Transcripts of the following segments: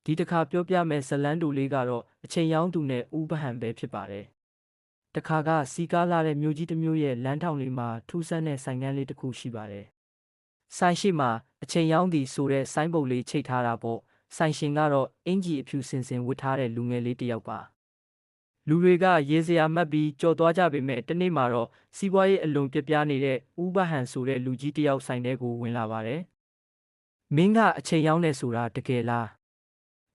ဒီတစ်ခါပြောပြမဲ့ဇလန်းတူလေးကတော့အချိန်ရောင်းသူနဲ့ဦးဗဟန်ပဲဖြစ်ပါတယ်။တစ်ခါကစီကားလာတဲ့မြို့ကြီးတစ်မြို့ရဲ့လမ်းထောင်လေးမှာထူးဆန်းတဲ့ဆိုင်ခန်းလေးတစ်ခုရှိပါတယ်။ဆိုင်ရှိမှာအချိန်ရောင်းသည်ဆိုတဲ့ဆိုင်းပုတ်လေးချိတ်ထားတာပေါ့။ဆိုင်ရှင်ကတော့အင်ကြီးအဖြူစင်စင်ဝတ်ထားတဲ့လူငယ်လေးတစ်ယောက်ပါ။လူတွေကရေစရာမှတ်ပြီးကြော်သွားကြပေမဲ့တနေ့မှာတော့စီးပွားရေးအလွန်ပြပြနေတဲ့ဦးဗဟန်ဆိုတဲ့လူကြီးတစ်ယောက်ဆိုင်ထဲကိုဝင်လာပါတယ်။မင်းကအချိန်ရောင်းနေဆိုတာတကယ်လား။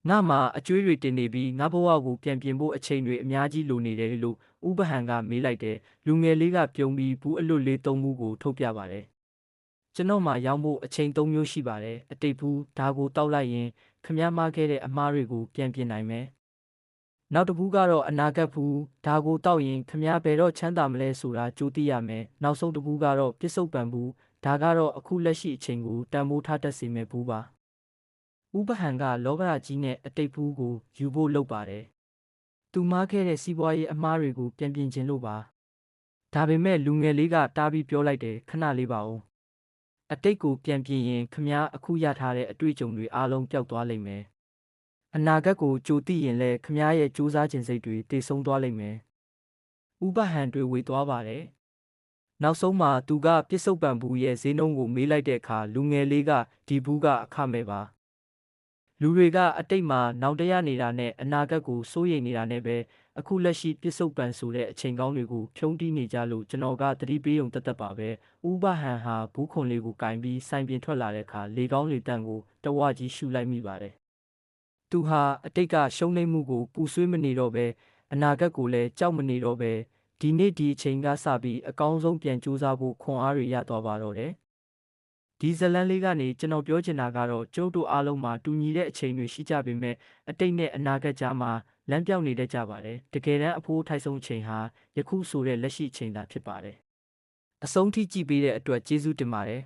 ငါမှာအကျွေးတွေတင်နေပြီးငါဘဝကိုပြန်ပြင်ဖို့အချိန်တွေအများကြီးလိုနေတယ်လို့ဦးဗဟန်ကမေးလိုက်တယ်လူငယ်လေးကပြုံးပြီးဘူးအလွတ်လေးသုံးမှုကိုထုတ်ပြပါတယ်ကျွန်တော်မှရောင်းဖို့အချိန်၃မျိုးရှိပါတယ်အတိတ်ဘူးဒါကိုတောက်လိုက်ရင်ခမည်းမခဲ့တဲ့အမားတွေကိုပြန်ပြင်နိုင်မယ်နောက်တစ်ဘူးကတော့အနာဂတ်ဘူးဒါကိုတောက်ရင်ခမည်းဘယ်တော့ချမ်းသာမလဲဆိုတာကြိုးသိရမယ်နောက်ဆုံးတစ်ဘူးကတော့ပြစ္ဆုတ်ပံဘူးဒါကတော့အခုလက်ရှိအချိန်ကိုတန်ဖိုးထားတတ်စေမယ်ဘူးပါဦးဗဟန်ကလောကကြီးနဲ့အတိတ်ဘူးကိုယူဖို့လုပ်ပါတယ်။သူမားခဲ့တဲ့စီးပွားရေးအမားတွေကိုပြန်ပြင်ခြင်းလို့ပါ။ဒါပေမဲ့လူငယ်လေးကတားပြီးပြောလိုက်တယ်ခဏလေးပါဦး။အတိတ်ကိုပြန်ပြင်ရင်ခမားအခုရထားတဲ့အတွေ့အကြုံတွေအားလုံးပျောက်သွားလိမ့်မယ်။အနာဂတ်ကိုကြိုသိရင်လည်းခမားရဲ့ကြိုးစားခြင်းစိတ်တွေတည်ဆုံးသွားလိမ့်မယ်။ဦးဗဟန်တွေဝေသွားပါတယ်။နောက်ဆုံးမှာသူကပြစ္ဆုတ်ပံဘူးရဲ့ဈေးနှုန်းကိုမေးလိုက်တဲ့အခါလူငယ်လေးကဒီဘူးကအခမဲ့ပါလူတွေကအတိတ်မှာနောင်တရနေတာနဲ့အနာဂတ်ကိုစိုးရိမ်နေတာနဲ့ပဲအခုလက်ရှိပြစ္ဆုတ်ပံဆိုတဲ့အချိန်ကောင်းတွေကိုဖြုံးတီးနေကြလို့ကျွန်တော်ကသတိပေးုံတက်တက်ပါပဲဥပဟန်ဟာဘူးခွန်လေးကိုကင်ပြီးစိုင်ပြင်ထွက်လာတဲ့အခါလေကောင်းလေတန့်ကိုတဝကြီးရှူလိုက်မိပါတယ်သူဟာအတိတ်ကရှုံးနိမ့်မှုကိုပူဆွေးမနေတော့ပဲအနာဂတ်ကိုလည်းကြောက်မနေတော့ပဲဒီနေ့ဒီအချိန်ကစပြီးအကောင်းဆုံးပြန်ကြိုးစားဖို့ခွန်အားတွေရသွားပါတော့တယ်ဒီဇလန်းလေးကနေကျွန်တော်ပြောချင်တာကတော့ကျုပ်တို့အားလုံးမှာတူညီတဲ့အချိန်တွေရှိကြပေမဲ့အတိတ်နဲ့အနာဂတ်ကြားမှာလမ်းပြောင်းနေတတ်ကြပါတယ်တကယ်တမ်းအဖိုးထိုက်ဆုံးအချိန်ဟာယခုဆိုတဲ့လက်ရှိအချိန်သာဖြစ်ပါတယ်အဆုံးထိကြည့်ပေးတဲ့အတွက်ကျေးဇူးတင်ပါတယ်